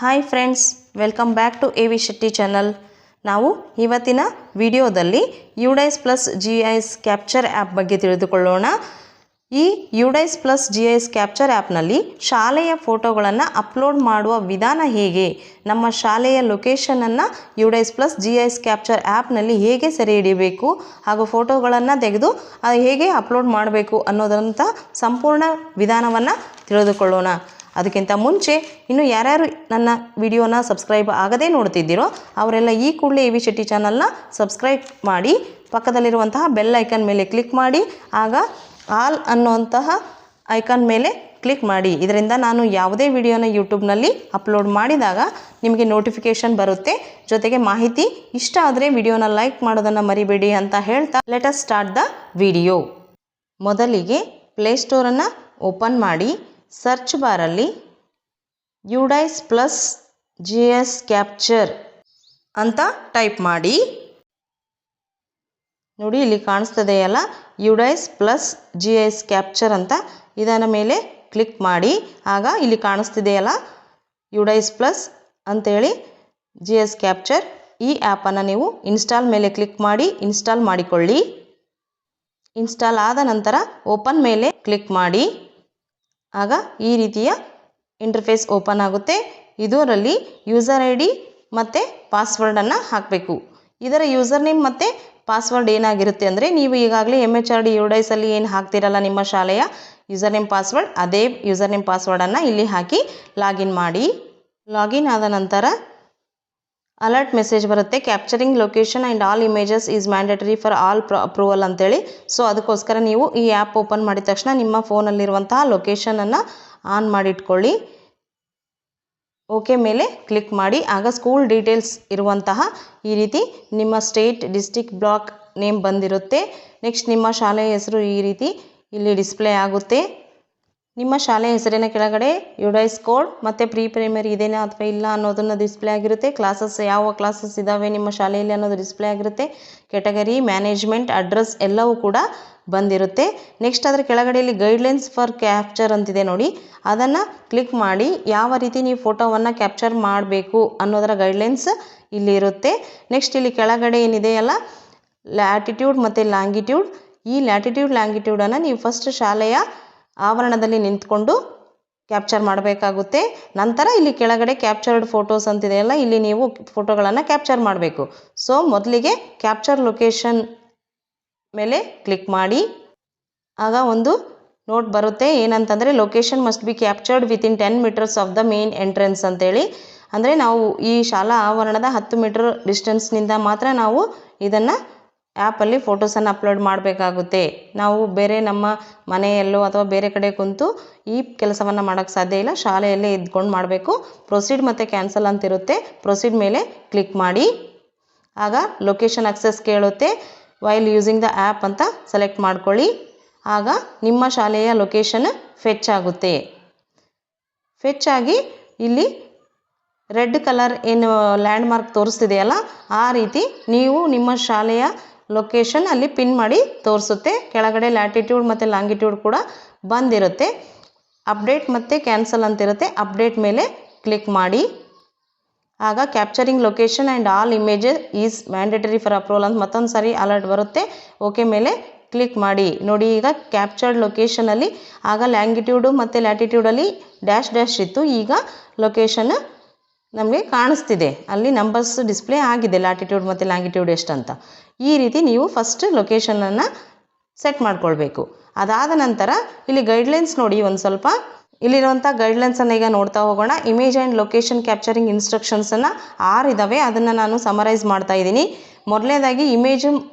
Hi friends, welcome back to A V Shetty channel. ನಾವು ಇವತ್ತಿನ ವಿಡಿಯೋದಲ್ಲಿ UDISE plus GIS capture app ಬಗ್ಗೆ ತಿಳಿದುಕೊಳ್ಳೋಣ. ಈ ಯುಡೈಸ್ ಪ್ಲಸ್ GIS ಕ್ಯಾಪ್ಚರ್ ಆ್ಯಪ್ನಲ್ಲಿ ಶಾಲೆಯ ಫೋಟೋಗಳನ್ನು ಅಪ್ಲೋಡ್ ಮಾಡುವ ವಿಧಾನ ಹೇಗೆ, ನಮ್ಮ ಶಾಲೆಯ ಲೊಕೇಶನನ್ನು ಯುಡೈಸ್ ಪ್ಲಸ್ GIS ಕ್ಯಾಪ್ಚರ್ ಆ್ಯಪ್ನಲ್ಲಿ ಹೇಗೆ ಸೆರೆ ಹಿಡಿಯಬೇಕು ಹಾಗೂ ಫೋಟೋಗಳನ್ನು ತೆಗೆದು ಹೇಗೆ ಅಪ್ಲೋಡ್ ಮಾಡಬೇಕು ಅನ್ನೋದಂಥ ಸಂಪೂರ್ಣ ವಿಧಾನವನ್ನು ತಿಳಿದುಕೊಳ್ಳೋಣ. ಅದಕ್ಕಿಂತ ಮುಂಚೆ ಇನ್ನು ಯಾರ್ಯಾರು ನನ್ನ ವಿಡಿಯೋನ ಸಬ್ಸ್ಕ್ರೈಬ್ ಆಗದೇ ನೋಡ್ತಿದ್ದೀರೋ ಅವರೆಲ್ಲ ಈ ಕೂಡಲೇ ಎ ವಿ ಶೆಟ್ಟಿ ಚಾನಲ್ನ ಸಬ್ಸ್ಕ್ರೈಬ್ ಮಾಡಿ ಪಕ್ಕದಲ್ಲಿರುವಂತಹ ಬೆಲ್ ಐಕನ್ ಮೇಲೆ ಕ್ಲಿಕ್ ಮಾಡಿ, ಆಗ ಆಲ್ ಅನ್ನುವಂತಹ ಐಕಾನ್ ಮೇಲೆ ಕ್ಲಿಕ್ ಮಾಡಿ. ಇದರಿಂದ ನಾನು ಯಾವುದೇ ವಿಡಿಯೋನ ಯೂಟ್ಯೂಬ್ನಲ್ಲಿ ಅಪ್ಲೋಡ್ ಮಾಡಿದಾಗ ನಿಮಗೆ ನೋಟಿಫಿಕೇಷನ್ ಬರುತ್ತೆ. ಜೊತೆಗೆ ಮಾಹಿತಿ ಇಷ್ಟ ಆದರೆ ವಿಡಿಯೋನ ಲೈಕ್ ಮಾಡೋದನ್ನು ಮರಿಬೇಡಿ ಅಂತ ಹೇಳ್ತಾ let us start the video. ಮೊದಲಿಗೆ ಪ್ಲೇಸ್ಟೋರನ್ನು ಓಪನ್ ಮಾಡಿ ಸರ್ಚ್ ಬಾರಲ್ಲಿ ಯುಡೈಸ್ ಪ್ಲಸ್ GIS ಕ್ಯಾಪ್ಚರ್ ಅಂತ ಟೈಪ್ ಮಾಡಿ. ನೋಡಿ, ಇಲ್ಲಿ ಕಾಣಿಸ್ತದೆಯಲ್ಲ ಯುಡೈಸ್ ಪ್ಲಸ್ GIS ಕ್ಯಾಪ್ಚರ್ ಅಂತ, ಇದರ ಮೇಲೆ ಕ್ಲಿಕ್ ಮಾಡಿ. ಆಗ ಇಲ್ಲಿ ಕಾಣಿಸ್ತಿದೆಯಲ್ಲ ಯುಡೈಸ್ ಪ್ಲಸ್ ಅಂತೇಳಿ GIS ಕ್ಯಾಪ್ಚರ್, ಈ ಆ್ಯಪನ್ನು ನೀವು ಇನ್ಸ್ಟಾಲ್ ಮೇಲೆ ಕ್ಲಿಕ್ ಮಾಡಿ ಇನ್ಸ್ಟಾಲ್ ಮಾಡಿಕೊಳ್ಳಿ. ಇನ್ಸ್ಟಾಲ್ ಆದ ನಂತರ ಓಪನ್ ಮೇಲೆ ಕ್ಲಿಕ್ ಮಾಡಿ. ಆಗ ಈ ರೀತಿಯ ಇಂಟರ್ಫೇಸ್ ಓಪನ್ ಆಗುತ್ತೆ. ಇದರಲ್ಲಿ ಯೂಸರ್ ID ಮತ್ತು ಪಾಸ್ವರ್ಡನ್ನು ಹಾಕಬೇಕು. ಇದರ ಯೂಸರ್ ನೇಮ್ ಮತ್ತು ಪಾಸ್ವರ್ಡ್ ಏನಾಗಿರುತ್ತೆ ಅಂದರೆ, ನೀವು ಈಗಾಗಲೇ MHRD ಯುಡೈಸಲ್ಲಿ ಏನು ಹಾಕ್ತಿರಲ್ಲ ನಿಮ್ಮ ಶಾಲೆಯ ಯೂಸರ್ ನೇಮ್ ಪಾಸ್ವರ್ಡ್, ಅದೇ ಯೂಸರ್ ನೇಮ್ ಪಾಸ್ವರ್ಡನ್ನು ಇಲ್ಲಿ ಹಾಕಿ ಲಾಗಿನ್ ಮಾಡಿ. ಲಾಗಿನ್ ಆದ ನಂತರ ಅಲರ್ಟ್ ಮೆಸೇಜ್ ಬರುತ್ತೆ, capturing location and all images is mandatory for all approval ಅಂತೇಳಿ. ಸೊ ಅದಕ್ಕೋಸ್ಕರ ನೀವು ಈ ಆ್ಯಪ್ ಓಪನ್ ಮಾಡಿದ ತಕ್ಷಣ ನಿಮ್ಮ ಫೋನಲ್ಲಿರುವಂತಹ ಲೊಕೇಶನನ್ನು ಆನ್ ಮಾಡಿಟ್ಕೊಳ್ಳಿ. ಓಕೆ ಮೇಲೆ ಕ್ಲಿಕ್ ಮಾಡಿ. ಆಗ ಸ್ಕೂಲ್ ಡೀಟೇಲ್ಸ್ ಇರುವಂತಹ ಈ ರೀತಿ ನಿಮ್ಮ ಸ್ಟೇಟ್, ಡಿಸ್ಟಿಕ್, ಬ್ಲಾಕ್ ನೇಮ್ ಬಂದಿರುತ್ತೆ. ನೆಕ್ಸ್ಟ್ ನಿಮ್ಮ ಶಾಲೆಯ ಹೆಸರು ಈ ರೀತಿ ಇಲ್ಲಿ ಡಿಸ್ಪ್ಲೇ ಆಗುತ್ತೆ. ನಿಮ್ಮ ಶಾಲೆಯ ಹೆಸರಿನ ಕೆಳಗಡೆ ಯುಡೈಸ್ ಕೋಡ್ ಮತ್ತು ಪ್ರೀ ಪ್ರೈಮರಿ ಇದೇನಾ ಅಥವಾ ಇಲ್ಲ ಅನ್ನೋದನ್ನು ಡಿಸ್ಪ್ಲೇ ಆಗಿರುತ್ತೆ. ಕ್ಲಾಸಸ್, ಯಾವ ಕ್ಲಾಸಸ್ ಇದ್ದಾವೆ ನಿಮ್ಮ ಶಾಲೆಯಲ್ಲಿ ಅನ್ನೋದು ಡಿಸ್ಪ್ಲೇ ಆಗಿರುತ್ತೆ. ಕೆಟಗರಿ, ಮ್ಯಾನೇಜ್ಮೆಂಟ್, ಅಡ್ರೆಸ್ ಎಲ್ಲವೂ ಕೂಡ ಬಂದಿರುತ್ತೆ. ನೆಕ್ಸ್ಟ್ ಅದರ ಕೆಳಗಡೆಯಲ್ಲಿ ಗೈಡ್ಲೈನ್ಸ್ ಫಾರ್ ಕ್ಯಾಪ್ಚರ್ ಅಂತಿದೆ ನೋಡಿ, ಅದನ್ನು ಕ್ಲಿಕ್ ಮಾಡಿ. ಯಾವ ರೀತಿ ನೀವು ಫೋಟೋವನ್ನು ಕ್ಯಾಪ್ಚರ್ ಮಾಡಬೇಕು ಅನ್ನೋದರ ಗೈಡ್ಲೈನ್ಸ್ ಇಲ್ಲಿ ಇರುತ್ತೆ. ನೆಕ್ಸ್ಟ್ ಇಲ್ಲಿ ಕೆಳಗಡೆ ಏನಿದೆಯಲ್ಲ ಲ್ಯಾಟಿಟ್ಯೂಡ್ ಮತ್ತು ಲ್ಯಾಂಗಿಟ್ಯೂಡ್, ಈ ಲ್ಯಾಟಿಟ್ಯೂಡ್ ಲ್ಯಾಂಗಿಟ್ಯೂಡನ್ನು ನೀವು ಫಸ್ಟ್ ಶಾಲೆಯ ಆವರಣದಲ್ಲಿ ನಿಂತ್ಕೊಂಡು ಕ್ಯಾಪ್ಚರ್ ಮಾಡಬೇಕಾಗುತ್ತೆ. ನಂತರ ಇಲ್ಲಿ ಕೆಳಗಡೆ ಕ್ಯಾಪ್ಚರ್ಡ್ ಫೋಟೋಸ್ ಅಂತಿದೆಯಲ್ಲ, ಇಲ್ಲಿ ನೀವು ಫೋಟೋಗಳನ್ನು ಕ್ಯಾಪ್ಚರ್ ಮಾಡಬೇಕು. ಸೊ ಮೊದಲಿಗೆ ಕ್ಯಾಪ್ಚರ್ ಲೊಕೇಶನ್ ಮೇಲೆ ಕ್ಲಿಕ್ ಮಾಡಿ. ಆಗ ಒಂದು ನೋಟ್ ಬರುತ್ತೆ, ಏನಂತಂದರೆ location must be captured within 10 metres of the main entrance ಅಂತೇಳಿ. ಅಂದರೆ ನಾವು ಈ ಶಾಲಾ ಆವರಣದ 10 ಮೀಟರ್ ಡಿಸ್ಟೆನ್ಸ್ನಿಂದ ಮಾತ್ರ ನಾವು ಇದನ್ನು ಆ್ಯಪಲ್ಲಿ ಫೋಟೋಸನ್ನು ಅಪ್ಲೋಡ್ ಮಾಡಬೇಕಾಗುತ್ತೆ. ನಾವು ಬೇರೆ ನಮ್ಮ ಮನೆಯಲ್ಲೋ ಅಥವಾ ಬೇರೆ ಕಡೆ ಕುಂತು ಈ ಕೆಲಸವನ್ನು ಮಾಡೋಕ್ಕೆ ಸಾಧ್ಯ ಇಲ್ಲ, ಶಾಲೆಯಲ್ಲೇ ಇದ್ಕೊಂಡು ಮಾಡಬೇಕು. ಪ್ರೊಸೀಡ್ ಮತ್ತು ಕ್ಯಾನ್ಸಲ್ ಅಂತಿರುತ್ತೆ, ಪ್ರೊಸೀಡ್ ಮೇಲೆ ಕ್ಲಿಕ್ ಮಾಡಿ. ಆಗ ಲೊಕೇಶನ್ ಅಕ್ಸೆಸ್ ಕೇಳುತ್ತೆ, ವೈಲ್ ಯೂಸಿಂಗ್ ದ ಆ್ಯಪ್ ಅಂತ ಸೆಲೆಕ್ಟ್ ಮಾಡ್ಕೊಳ್ಳಿ. ಆಗ ನಿಮ್ಮ ಶಾಲೆಯ ಲೊಕೇಶನ್ ಫೆಚ್ ಆಗುತ್ತೆ. ಫೆಚ್ ಆಗಿ ಇಲ್ಲಿ ರೆಡ್ ಕಲರ್ ಏನು ಲ್ಯಾಂಡ್ ಮಾರ್ಕ್ ತೋರಿಸ್ತಿದೆಯಲ್ಲ, ಆ ರೀತಿ ನೀವು ನಿಮ್ಮ ಶಾಲೆಯ ಲೊಕೇಶನ್ ಅಲ್ಲಿ ಪಿನ್ ಮಾಡಿ ತೋರಿಸುತ್ತೆ. ಕೆಳಗಡೆ ಲ್ಯಾಟಿಟ್ಯೂಡ್ ಮತ್ತು ಲಾಂಗಿಟ್ಯೂಡ್ ಕೂಡ ಬಂದಿರುತ್ತೆ. ಅಪ್ಡೇಟ್ ಮತ್ತು ಕ್ಯಾನ್ಸಲ್ ಅಂತಿರುತ್ತೆ, ಅಪ್ಡೇಟ್ ಮೇಲೆ ಕ್ಲಿಕ್ ಮಾಡಿ. ಆಗ capturing location and all images is mandatory for approval ಅಂತ ಮತ್ತೊಂದು ಸಾರಿ ಅಲರ್ಟ್ ಬರುತ್ತೆ. ಓಕೆ ಮೇಲೆ ಕ್ಲಿಕ್ ಮಾಡಿ. ನೋಡಿ, ಈಗ ಕ್ಯಾಪ್ಚರ್ಡ್ ಲೊಕೇಶನಲ್ಲಿ ಆಗ ಲ್ಯಾಂಗಿಟ್ಯೂಡು ಮತ್ತು ಲ್ಯಾಟಿಟ್ಯೂಡಲ್ಲಿ ಡ್ಯಾಶ್ ಡ್ಯಾಶ್ ಇತ್ತು, ಈಗ ಲೊಕೇಶನ್ ನಮಗೆ ಕಾಣಿಸ್ತಿದೆ, ಅಲ್ಲಿ ನಂಬರ್ಸ್ ಡಿಸ್ಪ್ಲೇ ಆಗಿದೆ, ಲ್ಯಾಟಿಟ್ಯೂಡ್ ಮತ್ತು ಲ್ಯಾಂಗಿಟ್ಯೂಡ್ ಎಷ್ಟಂತ. ಈ ರೀತಿ ನೀವು ಫಸ್ಟ್ ಲೊಕೇಶನನ್ನು ಸೆಟ್ ಮಾಡ್ಕೊಳ್ಬೇಕು. ಅದಾದ ನಂತರ ಇಲ್ಲಿ ಗೈಡ್ಲೈನ್ಸ್ ನೋಡಿ, ಒಂದು ಸ್ವಲ್ಪ ಇಲ್ಲಿರುವಂಥ ಗೈಡ್ಲೈನ್ಸನ್ನು ಈಗ ನೋಡ್ತಾ ಹೋಗೋಣ. ಇಮೇಜ್ ಆ್ಯಂಡ್ ಲೊಕೇಶನ್ ಕ್ಯಾಪ್ಚರಿಂಗ್ ಇನ್ಸ್ಟ್ರಕ್ಷನ್ಸನ್ನು 6 ಇದ್ದಾವೆ, ಅದನ್ನು ನಾನು ಸಮರೈಸ್ ಮಾಡ್ತಾ ಇದ್ದೀನಿ. ಮೊದಲನೇದಾಗಿ ಇಮೇಜ್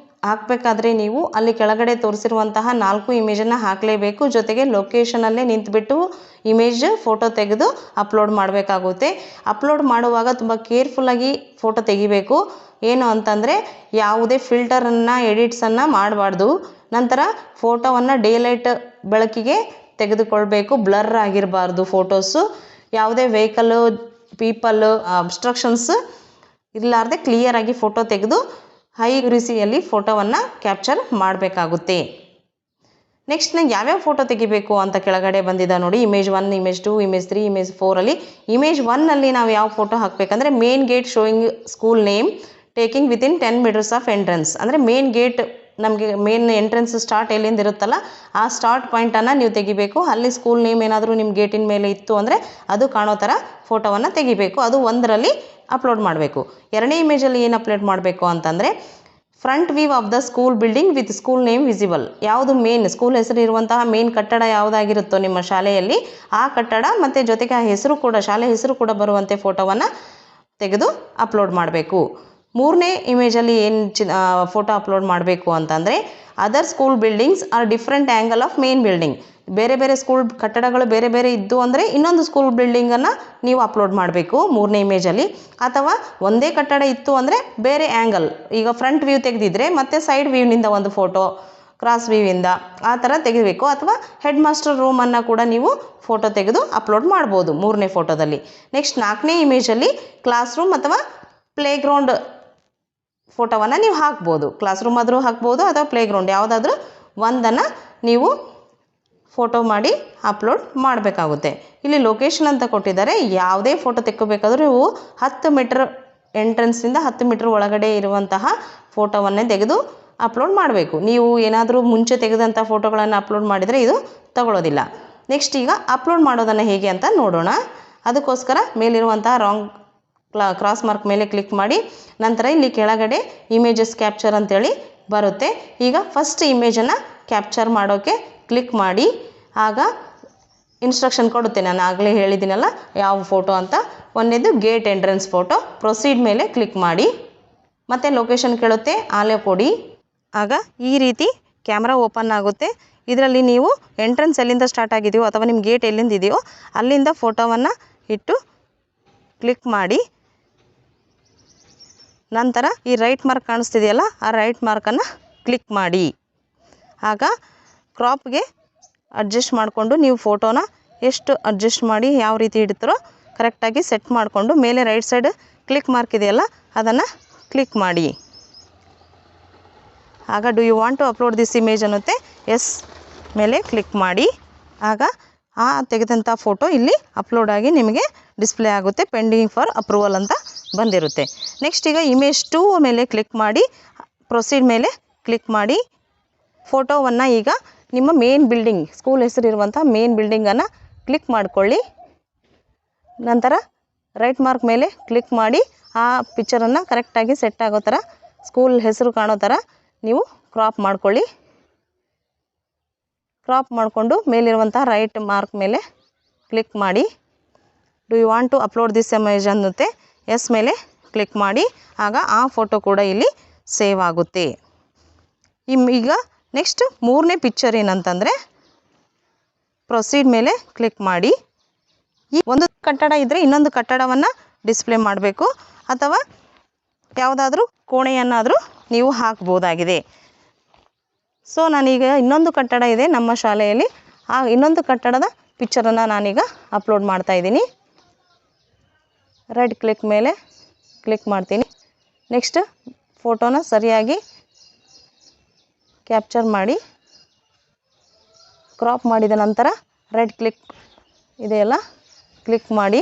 ಹಾಕಬೇಕಾದ್ರೆ ನೀವು ಅಲ್ಲಿ ಕೆಳಗಡೆ ತೋರಿಸಿರುವಂತಹ 4 ಇಮೇಜನ್ನು ಹಾಕಲೇಬೇಕು. ಜೊತೆಗೆ ಲೊಕೇಶನಲ್ಲೇ ನಿಂತುಬಿಟ್ಟು ಇಮೇಜ್ ಫೋಟೋ ತೆಗೆದು ಅಪ್ಲೋಡ್ ಮಾಡಬೇಕಾಗುತ್ತೆ. ಅಪ್ಲೋಡ್ ಮಾಡುವಾಗ ತುಂಬ ಕೇರ್ಫುಲ್ಲಾಗಿ ಫೋಟೋ ತೆಗಿಬೇಕು. ಏನು ಅಂತಂದರೆ ಯಾವುದೇ ಫಿಲ್ಟರನ್ನು, ಎಡಿಟ್ಸನ್ನು ಮಾಡಬಾರ್ದು. ನಂತರ ಫೋಟೋವನ್ನು ಡೇಲೈಟ್ ಬೆಳಕಿಗೆ ತೆಗೆದುಕೊಳ್ಬೇಕು, ಬ್ಲರ್ ಆಗಿರಬಾರ್ದು ಫೋಟೋಸು. ಯಾವುದೇ ವೆಹಿಕಲ್ಲು, ಪೀಪಲ್ಲು, ಅಬ್ಸ್ಟ್ರಕ್ಷನ್ಸ್ ಇರಲಾರ್ದೆ ಕ್ಲಿಯರಾಗಿ ಫೋಟೋ ತೆಗೆದು ಹೈ ಗುರಿಸಿಯಲ್ಲಿ ಫೋಟೋವನ್ನು ಕ್ಯಾಪ್ಚರ್ ಮಾಡಬೇಕಾಗುತ್ತೆ. ನೆಕ್ಸ್ಟ್ ನಂಗೆ ಯಾವ್ಯಾವ ಫೋಟೋ ತೆಗಿಬೇಕು ಅಂತ ಕೆಳಗಡೆ ಬಂದಿದೆ ನೋಡಿ. Image 1, image 2, image 3, image 4 image 1 ನಾವು ಯಾವ ಫೋಟೋ ಹಾಕಬೇಕಂದ್ರೆ main gate showing school name taking within 10 metres of entrance. ಅಂದರೆ ಮೇನ್ ಗೇಟ್ ನಮಗೆ ಮೇನ್ ಎಂಟ್ರೆನ್ಸ್ ಸ್ಟಾರ್ಟ್ ಎಲ್ಲಿಂದ ಇರುತ್ತಲ್ಲ ಆ ಸ್ಟಾರ್ಟ್ ಪಾಯಿಂಟನ್ನು ನೀವು ತೆಗಿಬೇಕು. ಅಲ್ಲಿ ಸ್ಕೂಲ್ ನೇಮ್ ಏನಾದರೂ ನಿಮ್ಮ ಗೇಟಿನ ಮೇಲೆ ಇತ್ತು ಅಂದರೆ ಅದು ಕಾಣೋ ಥರ ಫೋಟೋವನ್ನು ತೆಗಿಬೇಕು. ಅದು 1ರಲ್ಲಿ ಅಪ್ಲೋಡ್ ಮಾಡಬೇಕು. 2ನೇ ಇಮೇಜಲ್ಲಿ ಏನು ಅಪ್ಲೋಡ್ ಮಾಡಬೇಕು ಅಂತಂದರೆ front view of the school building with school name visible. ಯಾವುದು ಮೇನ್ ಸ್ಕೂಲ್ ಹೆಸರು ಇರುವಂತಹ ಮೇನ್ ಕಟ್ಟಡ ಯಾವುದಾಗಿರುತ್ತೋ ನಿಮ್ಮ ಶಾಲೆಯಲ್ಲಿ ಆ ಕಟ್ಟಡ ಮತ್ತು ಜೊತೆಗೆ ಆ ಹೆಸರು ಕೂಡ ಶಾಲೆ ಹೆಸರು ಕೂಡ ಬರುವಂತೆ ಫೋಟೋವನ್ನು ತೆಗೆದು ಅಪ್ಲೋಡ್ ಮಾಡಬೇಕು. 3ನೇ ಇಮೇಜಲ್ಲಿ ಏನು ಫೋಟೋ ಅಪ್ಲೋಡ್ ಮಾಡಬೇಕು ಅಂತಂದರೆ other school buildings are different angle of main building. ಬೇರೆ ಬೇರೆ ಸ್ಕೂಲ್ ಕಟ್ಟಡಗಳು ಬೇರೆ ಬೇರೆ ಇದ್ದು ಅಂದರೆ ಇನ್ನೊಂದು ಸ್ಕೂಲ್ ಬಿಲ್ಡಿಂಗನ್ನು ನೀವು ಅಪ್ಲೋಡ್ ಮಾಡಬೇಕು 3ನೇ ಇಮೇಜಲ್ಲಿ. ಅಥವಾ ಒಂದೇ ಕಟ್ಟಡ ಇತ್ತು ಅಂದರೆ ಬೇರೆ ಆ್ಯಂಗಲ್, ಈಗ ಫ್ರಂಟ್ ವ್ಯೂ ತೆಗೆದಿದ್ರೆ ಮತ್ತು ಸೈಡ್ ವ್ಯೂನಿಂದ ಒಂದು ಫೋಟೋ, ಕ್ರಾಸ್ ವ್ಯೂವಿಂದ ಆ ಥರ ತೆಗಿಬೇಕು. ಅಥವಾ ಹೆಡ್ ಮಾಸ್ಟರ್ ರೂಮನ್ನು ಕೂಡ ನೀವು ಫೋಟೋ ತೆಗೆದು ಅಪ್ಲೋಡ್ ಮಾಡ್ಬೋದು 3ನೇ ಫೋಟೋದಲ್ಲಿ. ನೆಕ್ಸ್ಟ್ 4ನೇ ಇಮೇಜಲ್ಲಿ ಕ್ಲಾಸ್ ರೂಮ್ ಅಥವಾ ಪ್ಲೇ ಗ್ರೌಂಡ್ ಫೋಟೋವನ್ನು ನೀವು ಹಾಕ್ಬೋದು. ಕ್ಲಾಸ್ ರೂಮ್ ಆದರೂ ಹಾಕ್ಬೋದು ಅಥವಾ ಪ್ಲೇ ಗ್ರೌಂಡ್ ಯಾವುದಾದ್ರೂ ಒಂದನ್ನು ನೀವು ಫೋಟೋ ಮಾಡಿ ಅಪ್ಲೋಡ್ ಮಾಡಬೇಕಾಗುತ್ತೆ. ಇಲ್ಲಿ ಲೊಕೇಶನ್ ಅಂತ ಕೊಟ್ಟಿದ್ದಾರೆ. ಯಾವುದೇ ಫೋಟೋ ತೆಕ್ಕೋಬೇಕಾದ್ರೂ ನೀವು 10 ಮೀಟರ್ ಎಂಟ್ರೆನ್ಸಿಂದ 10 ಮೀಟರ್ ಒಳಗಡೆ ಇರುವಂತಹ ಫೋಟೋವನ್ನೇ ತೆಗೆದು ಅಪ್ಲೋಡ್ ಮಾಡಬೇಕು. ನೀವು ಏನಾದರೂ ಮುಂಚೆ ತೆಗೆದಂಥ ಫೋಟೋಗಳನ್ನು ಅಪ್ಲೋಡ್ ಮಾಡಿದರೆ ಇದು ತಗೊಳ್ಳೋದಿಲ್ಲ. ನೆಕ್ಸ್ಟ್ ಈಗ ಅಪ್ಲೋಡ್ ಮಾಡೋದನ್ನು ಹೇಗೆ ಅಂತ ನೋಡೋಣ. ಅದಕ್ಕೋಸ್ಕರ ಮೇಲಿರುವಂತಹ ಕ್ರಾಸ್ ಮಾರ್ಕ್ ಮೇಲೆ ಕ್ಲಿಕ್ ಮಾಡಿ ನಂತರ ಇಲ್ಲಿ ಕೆಳಗಡೆ ಇಮೇಜಸ್ ಕ್ಯಾಪ್ಚರ್ ಅಂತೇಳಿ ಬರುತ್ತೆ. ಈಗ ಫಸ್ಟ್ ಇಮೇಜನ್ನು ಕ್ಯಾಪ್ಚರ್ ಮಾಡೋಕ್ಕೆ ಕ್ಲಿಕ್ ಮಾಡಿ. ಆಗ ಇನ್ಸ್ಟ್ರಕ್ಷನ್ ಕೊಡುತ್ತೆ, ನಾನು ಆಗಲೇ ಹೇಳಿದ್ದೀನಲ್ಲ ಯಾವ ಫೋಟೋ ಅಂತ. ಒಂದೇದು ಗೇಟ್ ಎಂಟ್ರೆನ್ಸ್ ಫೋಟೋ. ಪ್ರೊಸೀಡ್ ಮೇಲೆ ಕ್ಲಿಕ್ ಮಾಡಿ. ಮತ್ತು ಲೊಕೇಶನ್ ಕೇಳುತ್ತೆ, ಆಲೆ ಕೊಡಿ. ಆಗ ಈ ರೀತಿ ಕ್ಯಾಮ್ರಾ ಓಪನ್ ಆಗುತ್ತೆ. ಇದರಲ್ಲಿ ನೀವು ಎಂಟ್ರೆನ್ಸ್ ಎಲ್ಲಿಂದ ಸ್ಟಾರ್ಟ್ ಆಗಿದೆಯೋ ಅಥವಾ ನಿಮ್ಮ ಗೇಟ್ ಎಲ್ಲಿಂದ ಇದೆಯೋ ಅಲ್ಲಿಂದ ಫೋಟೋವನ್ನು ಇಟ್ಟು ಕ್ಲಿಕ್ ಮಾಡಿ. ನಂತರ ಈ ರೈಟ್ ಮಾರ್ಕ್ ಕಾಣಿಸ್ತಿದೆಯಲ್ಲ ಆ ರೈಟ್ ಮಾರ್ಕನ್ನು ಕ್ಲಿಕ್ ಮಾಡಿ. ಆಗ ಕ್ರಾಪ್ಗೆ ಅಡ್ಜಸ್ಟ್ ಮಾಡಿಕೊಂಡು ನೀವು ಫೋಟೋನ ಎಷ್ಟು ಅಡ್ಜಸ್ಟ್ ಮಾಡಿ ಯಾವ ರೀತಿ ಇಡ್ತೀರೋ ಕರೆಕ್ಟಾಗಿ ಸೆಟ್ ಮಾಡಿಕೊಂಡು ಮೇಲೆ ರೈಟ್ ಸೈಡ್ ಕ್ಲಿಕ್ ಮಾರ್ಕ್ ಇದೆಯಲ್ಲ ಅದನ್ನು ಕ್ಲಿಕ್ ಮಾಡಿ. ಆಗ do you want to upload this image ಅನ್ನುತ್ತೆ. ಎಸ್ ಮೇಲೆ ಕ್ಲಿಕ್ ಮಾಡಿ. ಆಗ ಆ ತೆಗೆದಂಥ ಫೋಟೋ ಇಲ್ಲಿ ಅಪ್ಲೋಡ್ ಆಗಿ ನಿಮಗೆ ಡಿಸ್ಪ್ಲೇ ಆಗುತ್ತೆ. ಪೆಂಡಿಂಗ್ ಫಾರ್ ಅಪ್ರೂವಲ್ ಅಂತ ಬಂದಿರುತ್ತೆ. ನೆಕ್ಸ್ಟ್ ಈಗ ಇಮೇಜ್ 2 ಮೇಲೆ ಕ್ಲಿಕ್ ಮಾಡಿ ಪ್ರೊಸೀಡ್ ಮೇಲೆ ಕ್ಲಿಕ್ ಮಾಡಿ. ಫೋಟೋವನ್ನು ಈಗ ನಿಮ್ಮ ಮೇನ್ ಬಿಲ್ಡಿಂಗ್ ಸ್ಕೂಲ್ ಹೆಸರಿರುವಂಥ ಮೇನ್ ಬಿಲ್ಡಿಂಗನ್ನು ಕ್ಲಿಕ್ ಮಾಡಿಕೊಳ್ಳಿ. ನಂತರ ರೈಟ್ ಮಾರ್ಕ್ ಮೇಲೆ ಕ್ಲಿಕ್ ಮಾಡಿ ಆ ಪಿಕ್ಚರನ್ನು ಕರೆಕ್ಟಾಗಿ ಸೆಟ್ ಆಗೋ ಥರ ಸ್ಕೂಲ್ ಹೆಸರು ಕಾಣೋ ಥರ ನೀವು ಕ್ರಾಪ್ ಮಾಡ್ಕೊಳ್ಳಿ. ಕ್ರಾಪ್ ಮಾಡಿಕೊಂಡು ಮೇಲಿರುವಂಥ ರೈಟ್ ಮಾರ್ಕ್ ಮೇಲೆ ಕ್ಲಿಕ್ ಮಾಡಿ. Do you want to upload this image ಅನ್ನುತ್ತೆ. ಎಸ್ ಮೇಲೆ ಕ್ಲಿಕ್ ಮಾಡಿ. ಆಗ ಆ ಫೋಟೋ ಕೂಡ ಇಲ್ಲಿ ಸೇವ್ ಆಗುತ್ತೆ. ಈಗ ನೆಕ್ಸ್ಟ್ 3ನೇ ಪಿಕ್ಚರ್ ಏನಂತಂದರೆ ಪ್ರೊಸೀಡ್ ಮೇಲೆ ಕ್ಲಿಕ್ ಮಾಡಿ. ಈ ಒಂದು ಕಟ್ಟಡ ಇದ್ದರೆ ಇನ್ನೊಂದು ಕಟ್ಟಡವನ್ನು ಡಿಸ್ಪ್ಲೇ ಮಾಡಬೇಕು ಅಥವಾ ಯಾವುದಾದ್ರೂ ಕೋಣೆಯನ್ನಾದರೂ ನೀವು ಹಾಕ್ಬೋದಾಗಿದೆ. ಸೊ ನಾನೀಗ ಇನ್ನೊಂದು ಕಟ್ಟಡ ಇದೆ ನಮ್ಮ ಶಾಲೆಯಲ್ಲಿ, ಆ ಇನ್ನೊಂದು ಕಟ್ಟಡದ ಪಿಕ್ಚರನ್ನು ನಾನೀಗ ಅಪ್ಲೋಡ್ ಮಾಡ್ತಾಯಿದ್ದೀನಿ. ರೈಟ್ ಕ್ಲಿಕ್ ಮೇಲೆ ಕ್ಲಿಕ್ ಮಾಡ್ತೀನಿ. ನೆಕ್ಸ್ಟ್ ಫೋಟೋನ ಸರಿಯಾಗಿ ಕ್ಯಾಪ್ಚರ್ ಮಾಡಿ ಕ್ರಾಪ್ ಮಾಡಿದ ನಂತರ ರೈಟ್ ಕ್ಲಿಕ್ ಇದೆಯಲ್ಲ ಕ್ಲಿಕ್ ಮಾಡಿ.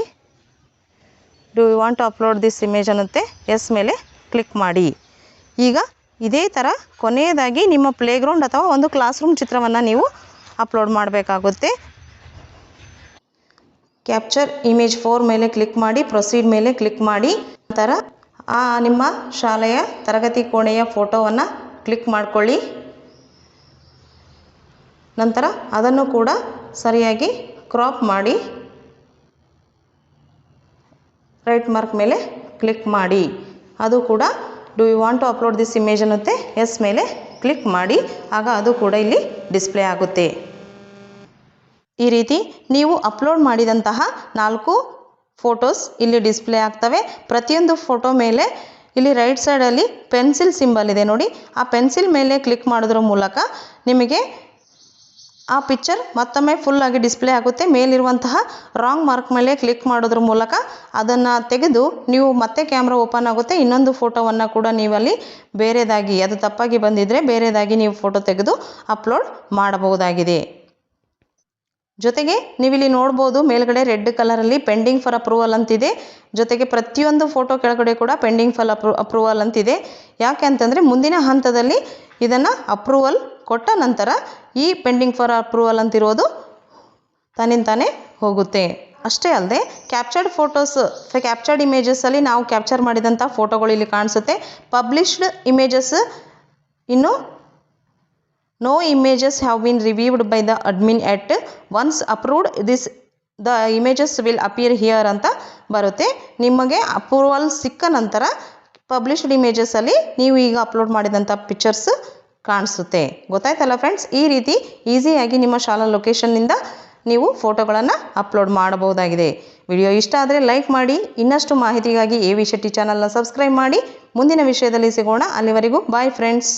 Do you want to upload this image ಅನ್ನುತ್ತೆ. ಎಸ್ ಮೇಲೆ ಕ್ಲಿಕ್ ಮಾಡಿ. ಈಗ ಇದೇ ಥರ ಕೊನೆಯದಾಗಿ ನಿಮ್ಮ ಪ್ಲೇಗ್ರೌಂಡ್ ಅಥವಾ ಒಂದು ಕ್ಲಾಸ್ ರೂಮ್ ಚಿತ್ರವನ್ನು ನೀವು ಅಪ್ಲೋಡ್ ಮಾಡಬೇಕಾಗುತ್ತೆ. ಕ್ಯಾಪ್ಚರ್ ಇಮೇಜ್ 4 ಮೇಲೆ ಕ್ಲಿಕ್ ಮಾಡಿ ಪ್ರೊಸೀಡ್ ಮೇಲೆ ಕ್ಲಿಕ್ ಮಾಡಿ. ನಂತರ ನಿಮ್ಮ ಶಾಲೆಯ ತರಗತಿ ಕೋಣೆಯ ಫೋಟೋವನ್ನು ಕ್ಲಿಕ್ ಮಾಡಿಕೊಳ್ಳಿ. ನಂತರ ಅದನ್ನು ಕೂಡ ಸರಿಯಾಗಿ ಕ್ರಾಪ್ ಮಾಡಿ ರೈಟ್ ಮಾರ್ಕ್ ಮೇಲೆ ಕ್ಲಿಕ್ ಮಾಡಿ. ಅದು ಕೂಡ do you want to upload this image ಅನ್ನುತ್ತೆ. ಎಸ್ ಮೇಲೆ ಕ್ಲಿಕ್ ಮಾಡಿ. ಆಗ ಅದು ಕೂಡ ಇಲ್ಲಿ ಡಿಸ್ಪ್ಲೇ ಆಗುತ್ತೆ. ಈ ರೀತಿ ನೀವು ಅಪ್ಲೋಡ್ ಮಾಡಿದಂತಹ 4 ಫೋಟೋಸ್ ಇಲ್ಲಿ ಡಿಸ್ಪ್ಲೇ ಆಗ್ತವೆ. ಪ್ರತಿಯೊಂದು ಫೋಟೋ ಮೇಲೆ ಇಲ್ಲಿ ರೈಟ್ ಸೈಡಲ್ಲಿ ಪೆನ್ಸಿಲ್ ಸಿಂಬಲ್ ಇದೆ ನೋಡಿ. ಆ ಪೆನ್ಸಿಲ್ ಮೇಲೆ ಕ್ಲಿಕ್ ಮಾಡೋದ್ರ ಮೂಲಕ ನಿಮಗೆ ಆ ಪಿಕ್ಚರ್ ಮತ್ತೊಮ್ಮೆ ಫುಲ್ಲಾಗಿ ಡಿಸ್ಪ್ಲೇ ಆಗುತ್ತೆ. ಮೇಲಿರುವಂತಹ ರಾಂಗ್ ಮಾರ್ಕ್ ಮೇಲೆ ಕ್ಲಿಕ್ ಮಾಡೋದ್ರ ಮೂಲಕ ಅದನ್ನು ತೆಗೆದು ನೀವು ಮತ್ತೆ ಕ್ಯಾಮ್ರಾ ಓಪನ್ ಆಗುತ್ತೆ. ಇನ್ನೊಂದು ಫೋಟೋವನ್ನು ಕೂಡ ನೀವಲ್ಲಿ ಬೇರೆದಾಗಿ, ಅದು ತಪ್ಪಾಗಿ ಬಂದಿದ್ದರೆ ಬೇರೆದಾಗಿ ನೀವು ಫೋಟೋ ತೆಗೆದು ಅಪ್ಲೋಡ್ ಮಾಡಬಹುದಾಗಿದೆ. ಜೊತೆಗೆ ನೀವಿಲ್ಲಿ ನೋಡ್ಬೋದು ಮೇಲ್ಗಡೆ ರೆಡ್ ಕಲರಲ್ಲಿ ಪೆಂಡಿಂಗ್ ಫಾರ್ ಅಪ್ರೂವಲ್ ಅಂತಿದೆ. ಜೊತೆಗೆ ಪ್ರತಿಯೊಂದು ಫೋಟೋ ಕೆಳಗಡೆ ಕೂಡ ಪೆಂಡಿಂಗ್ ಫಾರ್ ಅಪ್ರೂವಲ್ ಅಂತಿದೆ. ಯಾಕೆ ಅಂತಂದರೆ ಮುಂದಿನ ಹಂತದಲ್ಲಿ ಇದನ್ನು ಅಪ್ರೂವಲ್ ಕೊಟ್ಟ ನಂತರ ಈ ಪೆಂಡಿಂಗ್ ಫಾರ್ ಅಪ್ರೂವಲ್ ಅಂತಿರೋದು ತಾನೇ ಹೋಗುತ್ತೆ. ಅಷ್ಟೇ ಅಲ್ಲದೆ ಕ್ಯಾಪ್ಚರ್ಡ್ ಫೋಟೋಸ್, ಕ್ಯಾಪ್ಚರ್ಡ್ ಇಮೇಜಸ್ಸಲ್ಲಿ ನಾವು ಕ್ಯಾಪ್ಚರ್ ಮಾಡಿದಂಥ ಫೋಟೋಗಳು ಇಲ್ಲಿ ಕಾಣಿಸುತ್ತೆ. ಪಬ್ಲಿಷ್ಡ್ ಇಮೇಜಸ್ ಇನ್ನು no images have been reviewed by the admin at once approved the images will appear here ಅಂತ ಬರುತ್ತೆ. ನಿಮಗೆ ಅಪ್ರೂವಲ್ ಸಿಕ್ಕ ನಂತರ ಪಬ್ಲಿಷ್ಡ್ ಇಮೇಜಸ್ಸಲ್ಲಿ ನೀವು ಈಗ ಅಪ್ಲೋಡ್ ಮಾಡಿದಂಥ ಪಿಕ್ಚರ್ಸ್ ಕಾಣಿಸುತ್ತೆ. ಗೊತ್ತಾಯ್ತಲ್ಲ ಫ್ರೆಂಡ್ಸ್? ಈ ರೀತಿ ಈಸಿಯಾಗಿ ನಿಮ್ಮ ಶಾಲಾ ಲೊಕೇಶನ್ನಿಂದ ನೀವು ಫೋಟೋಗಳನ್ನು ಅಪ್ಲೋಡ್ ಮಾಡಬಹುದಾಗಿದೆ. ವಿಡಿಯೋ ಇಷ್ಟ ಆದರೆ ಲೈಕ್ ಮಾಡಿ. ಇನ್ನಷ್ಟು ಮಾಹಿತಿಗಾಗಿ AV ಶೆಟ್ಟಿ ಚಾನಲ್ನ ಸಬ್ಸ್ಕ್ರೈಬ್ ಮಾಡಿ. ಮುಂದಿನ ವಿಷಯದಲ್ಲಿ ಸಿಗೋಣ. ಅಲ್ಲಿವರೆಗೂ ಬಾಯ್ ಫ್ರೆಂಡ್ಸ್.